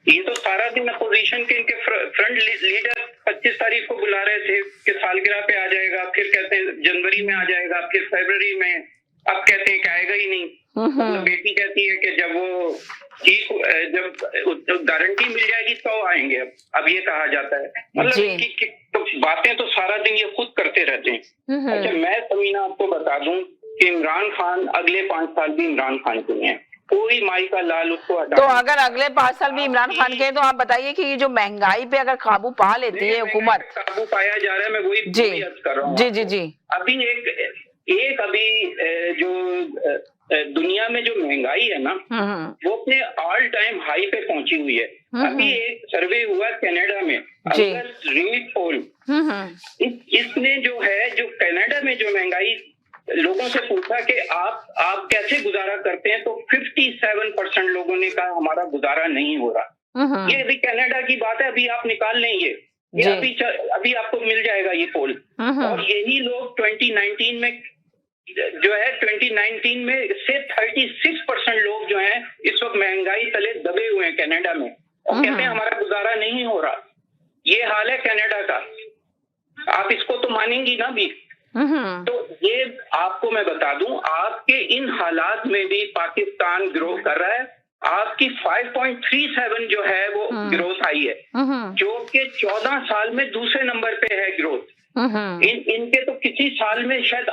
ये तो सारा दिन अपोजिशन के इनके फ्रंट लीडर 25 तारीख को बुला रहे थे कि सालगिरह पे आ जाएगा, फिर कहते हैं जनवरी में आ जाएगा, फिर फरवरी में, अब कहते हैं कि आएगा ही नहीं। मतलब बेटी कहती है कि जब वो ठीक, जब गारंटी मिल जाएगी तो आएंगे। अब ये कहा जाता है, मतलब कि तो बातें तो सारा दिन ये खुद करते रहते हैं। अच्छा, मैं समीना आपको बता दूं कि इमरान खान अगले 5 साल भी इमरान खान के हैं, कोई माई का लाल उसको हटा। तो अगर अगले 5 साल भी इमरान खान के, तो आप बताइए कि ये जो महंगाई पे अगर काबू पा लेती है हुकूमत, काबू पाया जा रहा है, मैं वही अर्ज कर रहा हूँ। जी जी जी। अभी एक अभी जो दुनिया में जो महंगाई है ना, वो अपने ऑल टाइम हाई पे पहुंची हुई है। अभी एक सर्वे हुआ कनाडा में, रीड पोल, इसने जो है, जो कनाडा में जो महंगाई, लोगों से पूछा कि आप कैसे गुजारा करते हैं, तो 57% लोगों ने कहा हमारा गुजारा नहीं हो रहा। ये अभी कनाडा की बात है, अभी आप निकाल लें ये अभी आपको मिल जाएगा ये पोल। और यही लोग 2019 में जो है, 2019 में से 36% लोग जो हैं इस वक्त महंगाई तले दबे हुए हैं कनाडा में, और कहते हैं हमारा गुजारा नहीं हो रहा। ये हाल है कनाडा का, आप इसको तो मानेंगी ना भी। तो ये आपको मैं बता दूं, आपके इन हालात में भी पाकिस्तान ग्रो कर रहा है। आपकी 5.37 जो है वो ग्रोथ आई है, जो कि 14 साल में दूसरे नंबर पे है ग्रोथ। इनके तो किसी साल में शायद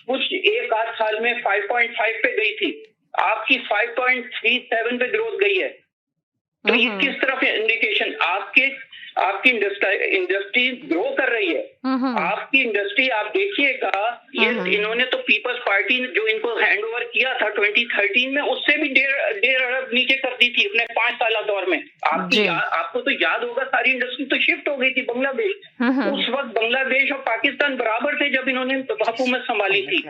कुछ एक आध साल में 5.5 पे गई थी, आपकी 5.37 पे ग्रोथ गई है। तो ये किस तरफ इंडिकेशन, आपकी इंडस्ट्री ग्रो कर रही है। आपकी इंडस्ट्री आप देखिएगा, ये इन्होंने तो पीपल्स पार्टी ने जो इनको हैंड ओवर किया था 2013 में, उससे भी 1.5 अरब नीचे कर दी थी अपने 5 साल दौर में। आपको तो याद होगा, सारी इंडस्ट्री तो शिफ्ट हो गई थी बांग्लादेश। उस वक्त बांग्लादेश और पाकिस्तान बराबर थे जब इन्होंने हुकूमत संभाली थी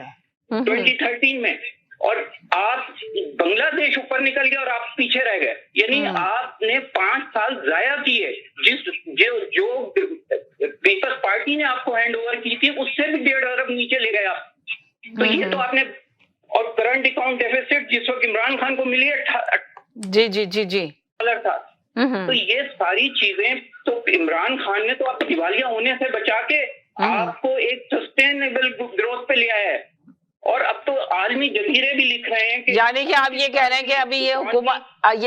2013 में, और आप बांग्लादेश ऊपर निकल गया और आप पीछे रह गए। यानी आपने 5 साल जाया किए, जो पीपल्स पार्टी ने आपको हैंड ओवर की थी, उससे भी 1.5 अरब नीचे ले गए आप। तो ये तो आपने, और करंट अकाउंट डेफिसिट जिस वक्त इमरान खान को मिली है जी जी जी जी डॉलर था। तो ये सारी चीजें तो इमरान खान ने तो आपको दिवालिया होने से बचा के आपको एक सस्टेनेबल ग्रोथ पे लिया है। और अब तो आलमी जजीरे भी लिख रहे हैं कि, यानी कि आप ये कह रहे हैं कि अभी ये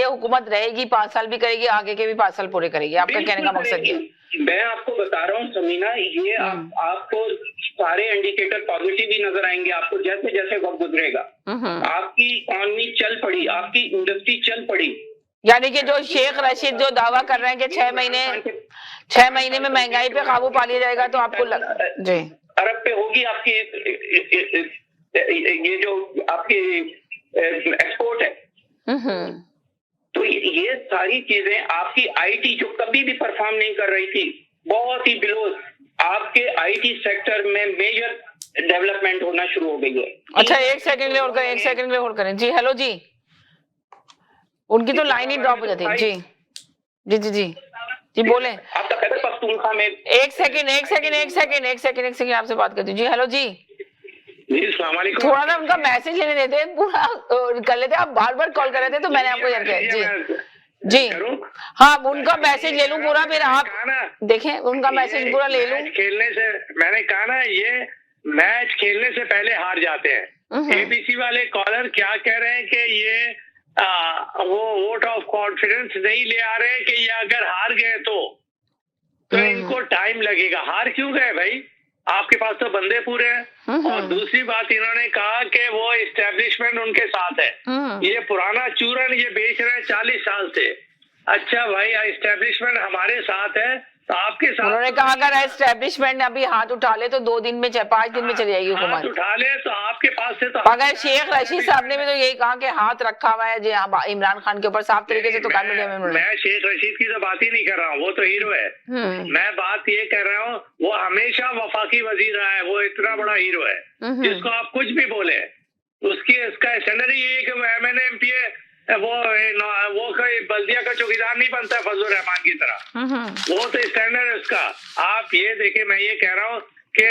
हुकूमत रहेगी, 5 साल भी करेगी, आगे के भी 5 साल पूरे करेगी, आपका कहने का मकसद ये? मैं आपको बता रहा हूँ समीना, ये आपको सारे इंडिकेटर पॉजिटिव ही नजर आएंगे आपको, जैसे जैसे वक्त गुजरेगा। आपकी इकॉनमी चल पड़ी, आपकी इंडस्ट्री चल पड़ी। यानी कि जो शेख रशीद जो दावा कर रहे हैं कि 6 महीने में महंगाई पे काबू पा लिया जाएगा, तो आपको जी अरब पे होगी आपकी ये जो आपकी एक्सपोर्ट है। तो ये सारी चीजें, आपकी आईटी जो कभी भी परफॉर्म नहीं कर रही थी, बहुत ही बिलो, आपके आईटी सेक्टर में मेजर डेवलपमेंट होना शुरू हो गई है। अच्छा, एक सेकंड ले होल्ड करें। जी हेलो जी, उनकी तो लाइन ही ड्रॉप हो जाती है। जी जी जी जी जी बोले। आपका कहते पख्तूनख्वा में एक सेकंड आपसे बात करती हूँ। जी हेलो जी, थोड़ा सा उनका मैसेज लेने देते, पूरा कर लेते। आप बार बार कॉल कर रहे थे तो मैंने आपको याद किया। जी हाँ, उनका मैसेज ले लूं पूरा, फिर आप देखें उनका मैसेज पूरा ले लूं। खेलने से मैंने कहा ना, ये मैच खेलने से पहले हार जाते हैं। एबीसी वाले कॉलर क्या कह रहे हैं कि ये वो वोट ऑफ कॉन्फिडेंस नहीं ले आ रहे हैं कि ये अगर हार गए तो इनको टाइम लगेगा। हार क्यों गए भाई, आपके पास तो बंदे पूरे हैं। और दूसरी बात, इन्होंने कहा कि वो इस्टेब्लिशमेंट उनके साथ है, ये पुराना चूरन ये बेच रहे हैं 40 साल से। अच्छा भाई, इस्टेब्लिशमेंट हमारे साथ है तो आपके साथ। उन्होंने कहा अगर एस्टेब्लिशमेंट अभी हाथ उठा ले तो 2 दिन में 5 दिन में चली जाएगी हुकूमत। हाथ उठा ले तो आपके पास से तो, मगर शेख रशीद साहब ने भी तो यही कहा कि हाथ रखा हुआ है जी इमरान खान के ऊपर, साफ तरीके से तो कर मिले। मैं शेख रशीद की तो बात ही नहीं कर रहा हूँ, वो तो हीरो है। मैं बात ये कर रहा हूँ, वो हमेशा वफाकी वजीर रहा है, वो इतना बड़ा हीरो है जिसको आप कुछ भी बोले, उसका स्टैंडर्ड ये है कि वो MNA-MPA वो कोई बल्दिया का चौकीदार नहीं बनता फजलुर रहमान की तरह। वो तो स्टैंडर्ड है उसका। आप ये देखिए, मैं ये कह रहा हूँ कि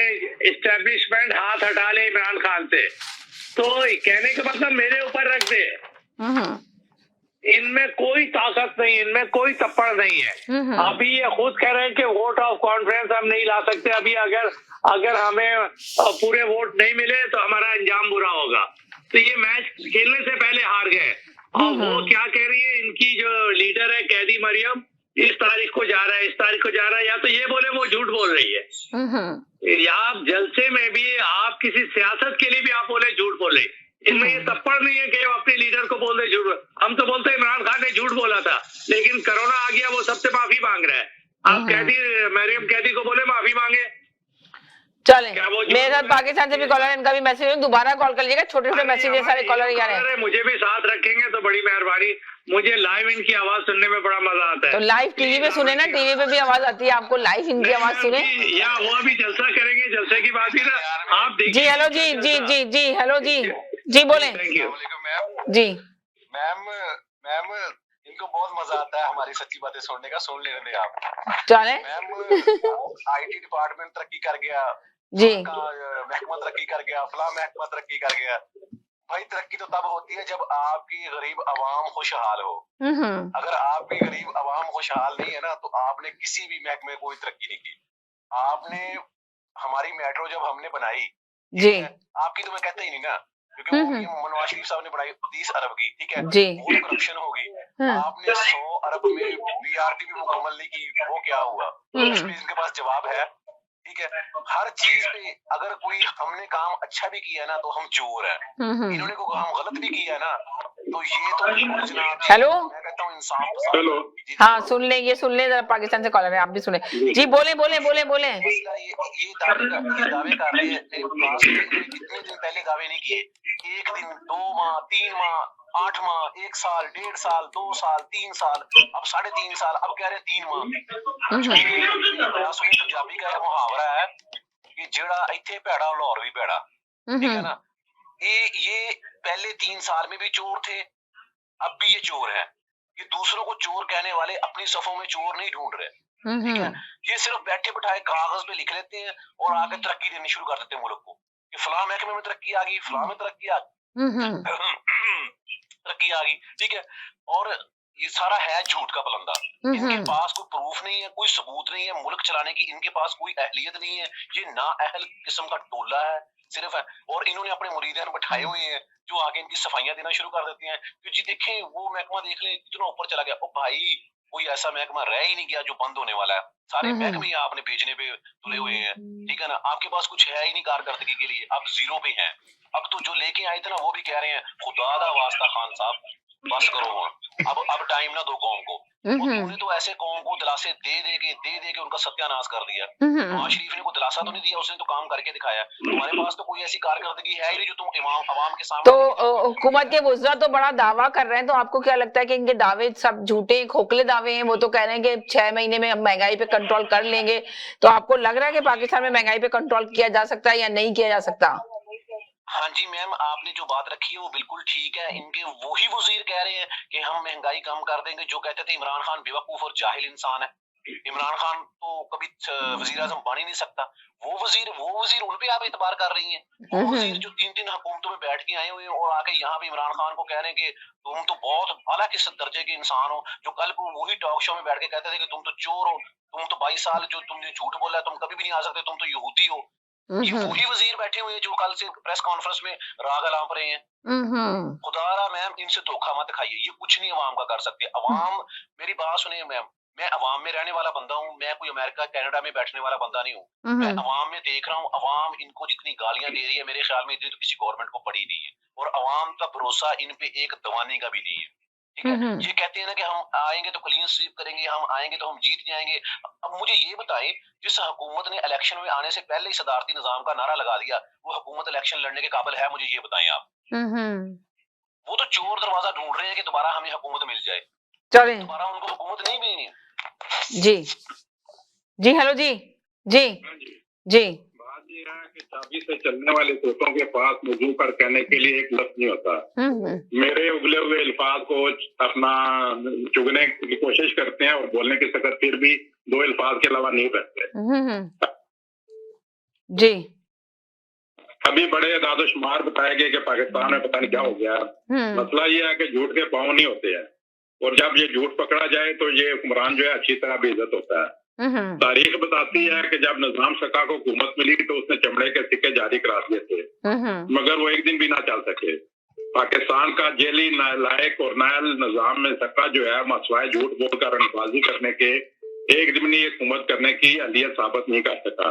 इस्टेब्लिशमेंट हाथ हटा ले इमरान खान से, तो कहने का मतलब मेरे ऊपर रख दे। इनमें कोई ताकत नहीं, इनमें कोई तप्पड़ नहीं है। अभी ये खुद कह रहे हैं कि वोट ऑफ कॉन्फ्रेंस हम नहीं ला सकते। अभी अगर हमें पूरे वोट नहीं मिले तो हमारा अंजाम बुरा होगा। तो ये मैच खेलने से पहले हार गए। और वो क्या कह रही है, इनकी जो लीडर है कैदी मरियम, इस तारीख को जा रहा है, इस तारीख को जा रहा है, या तो ये बोले वो झूठ बोल रही है, या आप जलसे में भी आप किसी सियासत के लिए भी आप बोले झूठ बोले। इनमें ये तप्पड़ नहीं है कि अपने लीडर को बोल दे झूठ। हम तो बोलते इमरान खान ने झूठ बोला था, लेकिन कोरोना आ गया, वो सबसे माफी मांग रहा है। आप मरियम कैदी को बोले माफी मांगे। चले मेरे साथ पाकिस्तान से भी कॉलर है, इनका भी मैसेज है, दोबारा कॉल कर लीजिएगा। छोटे छोटे मैसेज सारे कॉलर ही आ रहे हैं। मुझे भी साथ रखेंगे तो बड़ी मेहरबानी। मुझे लाइव इनकी आवाज सुनने में बड़ा मजा आता है। तो लाइव टीवी पे सुने ना, टीवी पे भी आवाज आती है आपको, लाइव इनकी आवाज सुने। या वो अभी जलसा करेंगे, जलसे की बात ही ना आप देखिए। जी हेलो जी जी जी जी हेलो जी जी बोले जी। मैम इनको बहुत मजा आता है हमारी सच्ची बातें सुनने का, सुन लेने दें आप। चले मैम आईटी डिपार्टमेंट तरक्की कर गया जी, महकमा तरक्की कर गया, फला महकमा तरक्की कर गया। भाई तरक्की तो तब होती है जब आपकी गरीब आवाम खुशहाल हो। अगर आपकी गरीब आवाम खुशहाल नहीं है ना तो आपने किसी भी महकमे में कोई तरक्की नहीं की। आपने हमारी मेट्रो जब हमने बनाई जी, आपकी तो मैं कहता ही नहीं ना, क्योंकि वो नवाज शरीफ साहब ने बनाई 30 अरब की, ठीक है जी। वो करप्शन होगी। आपने 100 अरब में बीआरटी भी मुकम्मल नहीं की, वो क्या हुआ? उस पे इनके पास जवाब है, ठीक है। हर चीज पे अगर कोई हमने काम अच्छा भी किया ना तो हम चोर हैं, इन्होंने को हम गलत भी किया ना तो ये तो जनाब हेलो मैं कहता हूँ इंसाफ। हेलो हाँ सुन ले, ये सुन ले जरा, पाकिस्तान से कॉलर है, आप भी सुने जी। बोले बोले बोले बोले। ये दावे कर रहे हैं, मेरे पास कितने दिन पहले दावे नहीं किए, 1 दिन 2 माह 3 माह 8 माह 1 साल 1.5 साल 2 साल 3 साल, अब 3.5 साल, अब कह रहे 3 माह। सुनिए पंजाबी का मुहावरा है कि जेड़ा इत्थे भैड़ा लाहौर भी भैड़ा, ठीक है ना। ये पहले 3 साल में भी चोर थे, अब भी ये चोर है। ये दूसरों को चोर कहने वाले अपनी सफों में चोर नहीं ढूंढ रहे, ठीक है। ये सिर्फ बैठे बिठाए कागज पे लिख लेते हैं और आके तरक्की देनी शुरू कर देते हैं मुल्क को कि फलां महकमे में तरक्की आ गई, फलां में तरक्की आ तरक्की आ गई, ठीक है। और ये सारा है झूठ का पलंदा। इनके पास कोई प्रूफ नहीं है, कोई सबूत नहीं है मुल्क चलाने की, इनके पास कोई अहलियत नहीं है। ये नाअहल किस्म का टोला है सिर्फ है। और इन्होंने अपने मुरीदान बैठाए हुए हैं जो आगे इनकी सफाइयां देना शुरू कर देते हैं कि जी देखें वो महकमा देख ले कितना ऊपर चला गया। ओ भाई कोई ऐसा महकमा रह ही नहीं गया जो बंद होने वाला है, सारे महकमे आपने बेचने पे तुले हुए हैं, ठीक है ना। आपके पास कुछ है ही नहीं कारकर्दगी के लिए, आप जीरो पे हैं। अब तो जो लेके आए थे ना वो भी कह रहे हैं खुदा दा वास्ता खान साहब बस करो, अब टाइम ना दो कौम को। उन्होंने तो ऐसे कौम को दिलासे दे के उनका सत्यानाश कर दिया। नवाज शरीफ ने कोई दिलासा तो नहीं दिया, उसने तो काम करके दिखाया। तुम्हारे पास तो कोई ऐसी कारकर्दगी है ही नहीं जो तुम आवाम के सामने। तो हुकूमत के वुज़रा तो बड़ा दावा कर रहे हैं, तो आपको क्या लगता है कि इनके दावे सब झूठे खोखले दावे हैं? वो तो कह रहे हैं कि 6 महीने में हम महंगाई पे कंट्रोल कर लेंगे, तो आपको लग रहा है कि पाकिस्तान में महंगाई पे कंट्रोल किया जा सकता है या नहीं किया जा सकता? हाँ जी मैम, आपने जो बात रखी है वो बिल्कुल ठीक है। इनके वही वजीर कह रहे हैं कि हम महंगाई कम कर देंगे जो कहते थे इमरान खान बेवकूफ और जाहिल इंसान है। इमरान खान तो कभी वजीर आजम बन ही नहीं सकता। वो वजीर उन पे आप एतबार कर रही हैं। वो वजीर जो 3 हुकूमतों में बैठ के आए हुए हैं और आके यहाँ पे इमरान खान को कह रहे हैं कि तुम तो बहुत आला किस दर्जे के इंसान हो, जो कल को वही टॉक शो में बैठ के कहते थे कि तुम तो चोर हो, तुम तो 22 साल जो तुमने झूठ बोला तुम कभी भी नहीं आ सकते, तुम तो यहूदी हो। ये वही वजीर बैठे हुए हैं जो कल से प्रेस कॉन्फ्रेंस में राग अलाप रहे हैं। खुदारा मैम इनसे धोखा मत खाइए, ये कुछ नहीं अवाम का कर सकते। अवाम मेरी बात सुनिए मैम, मैं अवाम में रहने वाला बंदा हूँ, मैं कोई अमेरिका कनाडा में बैठने वाला बंदा नहीं हूँ। मैं अवाम में देख रहा हूँ, अवाम इनको जितनी गालियां दे रही है मेरे ख्याल में इतनी तो किसी गवर्नमेंट को पड़ी नहीं है, और अवाम का भरोसा इन पे एक दवाने का भी नहीं है, ठीक है। ये कहते हैं ना कि हम आएंगे तो क्लीन स्वीप करेंगे, हम आएंगे तो हम जीत जाएंगे। अब मुझे ये बताएं, जिस हुकूमत ने इलेक्शन में आने से पहले ही सदारती निजाम का नारा लगा दिया, वो हुकूमत इलेक्शन लड़ने के काबिल है? मुझे ये बताएं आप। वो तो चोर दरवाजा ढूंढ रहे हैं कि दोबारा हमें हुकूमत मिल जाए, चलें दोबारा उनको हुकूमत नहीं मिलनी। जी जी हेलो जी जी जी। बात यह है कि चाबी से चलने वाले तोतों के पास वजू कर कहने के लिए एक लफ्ज नहीं होता। मेरे उगले हुए अल्फाज को अपना चुगने की कोशिश करते हैं और बोलने की सकत फिर भी 2 अल्फाज के अलावा नहीं रहते। जी अभी बड़े दादोशुमार बताए गए कि पाकिस्तान में पता नहीं क्या हो गया। मसला ये है कि झूठ के पाँव नहीं होते हैं। और जब ये झूठ पकड़ा जाए तो ये हुक्मरान जो है अच्छी तरह बेइज्जत होता है। तारीख बताती है कि जब निजाम शका को हुकूमत मिली तो उसने चमड़े के सिक्के जारी करा दिए थे, मगर वो एक दिन भी ना चल सके। पाकिस्तान का जेली नालायक और नायल निजाम में शका जो है मसवाए झूठ बोलकर रंगबाजी करने के एक दिमनी हुकूमत करने की अहलियत साबित नहीं कर सका।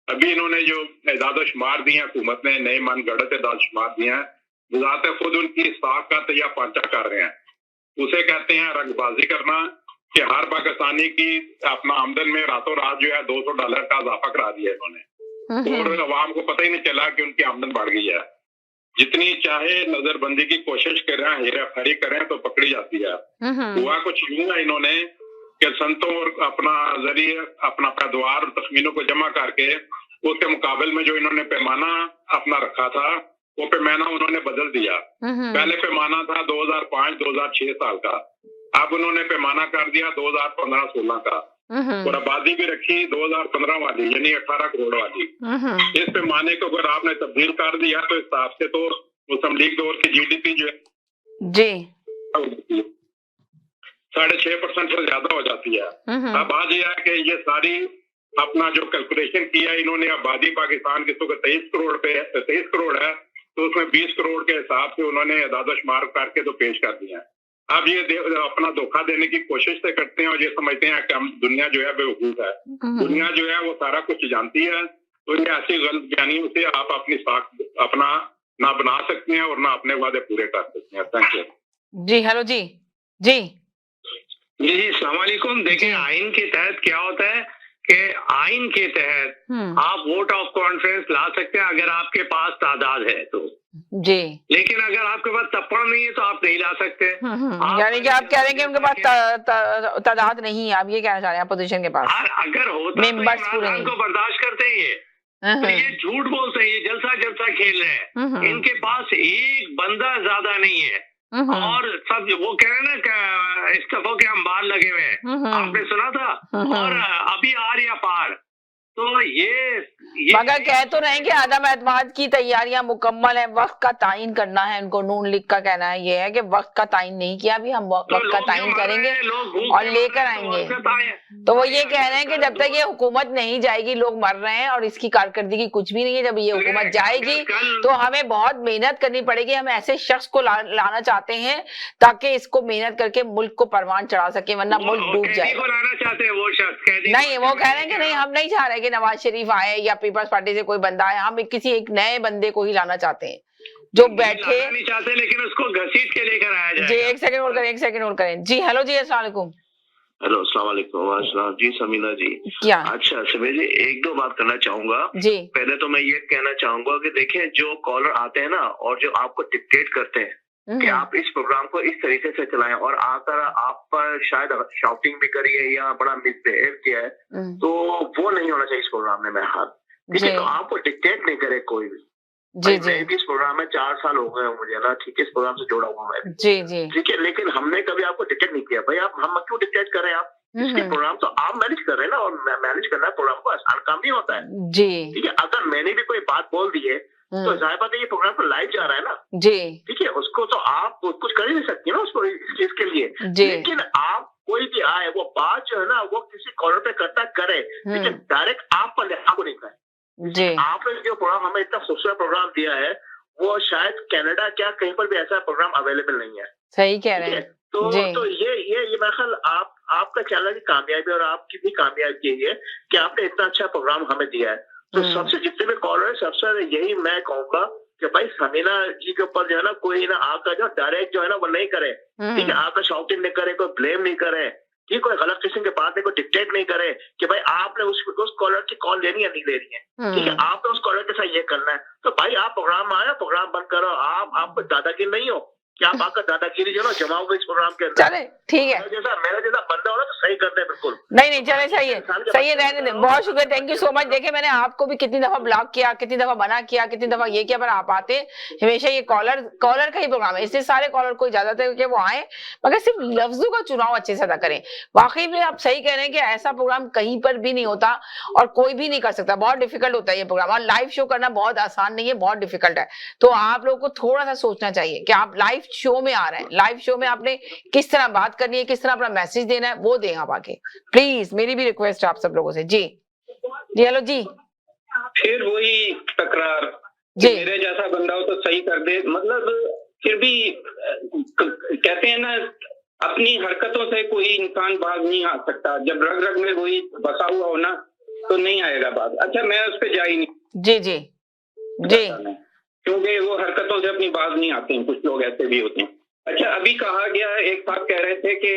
अभी इन्होंने जो एदाद शुमार दिए हुकूमत ने नए मन गढ़त एदाद शुमार दिए हैं, गुजारते खुद उनकी साख का तैयार पांचा कर रहे हैं। उसे कहते हैं रंगबाजी करना कि हर पाकिस्तानी की अपना आमदन में रातों रात जो है $200 का इजाफा करा दिया इन्होंने, और अवाम को पता ही नहीं चला कि उनकी आमदन बढ़ गई है। जितनी चाहे नजरबंदी की कोशिश करें, हेराफेरी करें तो पकड़ी जाती है। हुआ कुछ यूं है इन्होंने कि संतों और अपना जरिए अपना पैदावार और तखमीनों को जमा करके उसके मुकाबले में जो इन्होंने पैमाना अपना रखा था वो पैमाना उन्होंने बदल दिया। पहले पैमाना था 2005-2006 साल का, अब उन्होंने पैमाना कर दिया 2015-16 का, और आबादी भी रखी 2015 वाली यानी 18 करोड़ वाली। इस पैमाने को अगर आपने तब्दील कर दिया तो इस हिसाब से तो मुस्लिम लीग दौर की GDP जो है जी 6.5% से ज्यादा हो जाती है। अब आज यह है कि ये सारी अपना जो कैलकुलेशन किया इन्होंने, आबादी पाकिस्तान की तो 23 करोड़ है, तो उसमें 20 करोड़ के हिसाब से उन्होंने अदाद शुमार करके तो पेश कर दिया। अब ये अपना धोखा देने की कोशिश से करते हैं और ये समझते हैं कि हम दुनिया जो है बेवकूफ है। दुनिया जो है वो सारा कुछ जानती है, तो ये ऐसी गलत बयानियों से आप अपनी साख अपना ना बना सकते हैं और ना अपने वादे पूरे कर सकते हैं। Thank you ji. Hello ji ji ji अस्सलाम वालेकुम। देखिए आइन के तहत क्या होता है कि आइन के तहत आप वोट ऑफ कॉन्फ्रेंस ला सकते हैं अगर आपके पास तादाद है तो जी, लेकिन अगर आपके पास तप्पड़ नहीं है तो आप नहीं ला सकते। यानी कि आप कह रहे हैं कि उनके पास तादाद नहीं है, आप ये कहना चाह रहे हैं अपोजिशन के पास अगर होता मेंबर्स पूरे नहीं को बर्दाश्त करते हैं तो ये झूठ बोलते हैं, ये जलसा खेल रहे हैं। इनके पास एक बंदा ज्यादा नहीं है और सब वो कह रहे हैं ना इस्तीफों के अंबार लगे हुए हैं, आपने सुना था, और अभी आर या पार। तो ये मगर कह तो रहे हैं कि आदम एतमाद की तैयारियां मुकम्मल है, वक्त का तायन करना है उनको। नून लीग का कहना है ये है कि वक्त का तायन नहीं किया, अभी हम वक्त का तायन करेंगे और लेकर आएंगे। तो वो ये कह रहे हैं कि जब तक ये हुकूमत नहीं जाएगी, लोग मर रहे हैं और इसकी कारकर्दगी कुछ भी नहीं है। जब ये हुकूमत जाएगी तो हमें बहुत मेहनत करनी पड़ेगी। हम ऐसे शख्स को लाना चाहते हैं ताकि इसको मेहनत करके मुल्क को परवान चढ़ा सके, वरना मुल्क डूब जाए। नहीं, वो कह रहे हैं कि नहीं, हम नहीं चाह रहे कि नवाज शरीफ आए या पीपल्स पार्टी से कोई बंदा आए, हम किसी एक नए बंदे को ही लाना चाहते हैं जो बैठे नहीं चाहते, लेकिन उसको घसीट के लेकर आया जाए। जी एक सेकंड होल्ड करें। जी हेलो जी, अस्सलाम वालेकुम। हेलो अस्सलाम वालेकुम जी। समीना जी क्या? अच्छा समीना जी, एक दो बात करना चाहूंगा जी। पहले तो मैं ये कहना चाहूंगा कि देखें जो कॉलर आते हैं ना और जो आपको डिक्टेट करते हैं कि आप इस प्रोग्राम को इस तरीके से चलाएं और आकर आप पर शायद शॉपिंग भी करी है या बड़ा मिसबिहेव किया है, तो वो नहीं होना चाहिए इस प्रोग्राम में। मेरा हाथ ठीक है, तो आपको डिक्टेट नहीं करे कोई भी। जी मैं भी इस प्रोग्राम में 4 साल हो गए मुझे ना, ठीक है, इस प्रोग्राम से जुड़ा हुआ मैं जी जी ठीक है, लेकिन हमने कभी आपको डिक्टेट नहीं किया। भाई आप हम क्यों डिक्टेट कर रहे हैं? आप इसके प्रोग्राम तो आप मैनेज कर रहे हैं ना, और मैनेज करना प्रोग्राम को आसान काम नहीं होता है। जी ठीक है, अगर मैंने भी कोई बात बोल दी है तो जाहिर बात है ये प्रोग्राम तो लाइव जा रहा है ना। जी ठीक है, उसको तो आप कुछ कर ही नहीं सकती ना उसको इस चीज के लिए। लेकिन आप कोई भी आए वो बात जो है ना वो किसी कॉलर पे करता करे, लेकिन डायरेक्ट आप पर लागू नहीं करे। जी आपने जो प्रोग्राम हमें इतना खूबसूरत प्रोग्राम दिया है वो शायद कनाडा क्या कहीं पर भी ऐसा प्रोग्राम अवेलेबल नहीं है। सही कह रहे हैं। तो ये मेरा ख्याल आपका चैनल की कामयाबी और आपकी भी कामयाबी यही है कि आपने इतना अच्छा प्रोग्राम हमें दिया है। तो सबसे जितने भी कॉलर है सबसे यही मैं कहूँगा कि भाई समीना जी के ऊपर जो है ना कोई ना आकर जो डायरेक्ट जो है ना वो नहीं करे। ठीक है, आकर शाउटिंग नहीं करे, कोई ब्लेम नहीं करे, ठीक, कोई गलत किस्म के बात नहीं, कोई डिक्टेट नहीं करे कि भाई आपने उस कॉलर की कॉल लेनी है नहीं लेनी है। ठीक है, आपने उस कॉलर के साथ ये करना है। तो भाई आप प्रोग्राम आया, प्रोग्राम बंद करो। आप दादागिरी नहीं हो कि आप आकर दादागिरी जो ना जमाओगे इस प्रोग्राम के अंदर। चले ठीक है, मेरा जैसा बंदा हो ना तो सही करते हैं बिल्कुल। नहीं चले, सही है, रहने दें। बहुत शुक्रिया, थैंक यू सो मच। देखिए मैंने आपको भी कितनी दफा ब्लॉक किया, कितनी दफा मना किया, कितनी दफा ये किया, पर आप आते हमेशा। ये कॉलर का ही प्रोग्राम है, इसलिए सारे कॉलर को इजाजत है कि वो आए, मगर सिर्फ लफ्जों का चुनाव अच्छे से अदा करें। वाकई में आप सही कह रहे हैं कि ऐसा प्रोग्राम कहीं पर भी नहीं होता और कोई भी नहीं कर सकता, बहुत डिफिकल्ट होता है ये प्रोग्राम। और लाइव शो करना बहुत आसान नहीं है, बहुत डिफिकल्ट है। तो आप लोगों को थोड़ा सा सोचना चाहिए कि आप लाइव शो में आ रहे हैं, लाइव शो में आपने किस तरह बात करनी है, किस तरह अपना मैसेज देना है, वो दें आप आके, प्लीज। मेरी भी रिक्वेस्ट है आप सब लोगों से। जी हेलो जी। फिर वही तकरार जी, मेरे जैसा बंदा हो तो सही कर दे, मतलब फिर भी कहते हैं ना, अपनी हरकतों से कोई इंसान बाज नहीं आ सकता। जब रग रग में वही बसा हुआ हो ना, तो नहीं आएगा बात। अच्छा, मैं उस पर जा ही नहीं। जी क्योंकि वो हरकतों से अपनी बात नहीं आते हैं, कुछ लोग ऐसे भी होते हैं। अच्छा, अभी कहा गया, एक बात कह रहे थे कि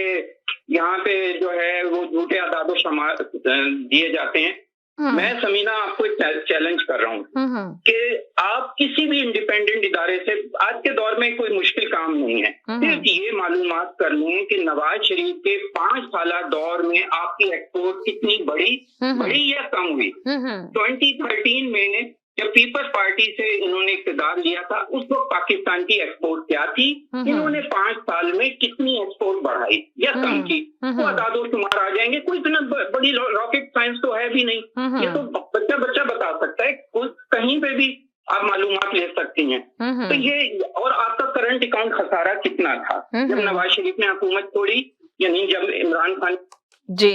यहाँ पे जो है वो झूठे आदादो शुमार दिए जाते हैं। मैं समीना आपको एक चैलेंज कर रहा हूँ कि आप किसी भी इंडिपेंडेंट इदारे से, आज के दौर में कोई मुश्किल काम नहीं है, सिर्फ ये मालूमात कर लें कि नवाज शरीफ के 5 साल दौर में आपकी एक्सपोर्ट कितनी बढ़ी या कम हुई। 2013 में जब पीपल्स पार्टी से इन्होंने इक़्तिदार लिया था, उस वक्त पाकिस्तान की एक्सपोर्ट क्या थी, इन्होंने 5 साल में कितनी एक्सपोर्ट बढ़ाई या कम की, वो अदादो शुमार आ जाएंगे। कोई इतना बड़ी रॉकेट साइंस तो है भी नहीं, ये तो बच्चा बता सकता है, कहीं पे भी आप मालूमात ले सकती हैं। तो ये, और आपका करंट अकाउंट खसारा कितना था जब नवाज शरीफ ने हुकूमत छोड़ी, यानी जब इमरान खान। जी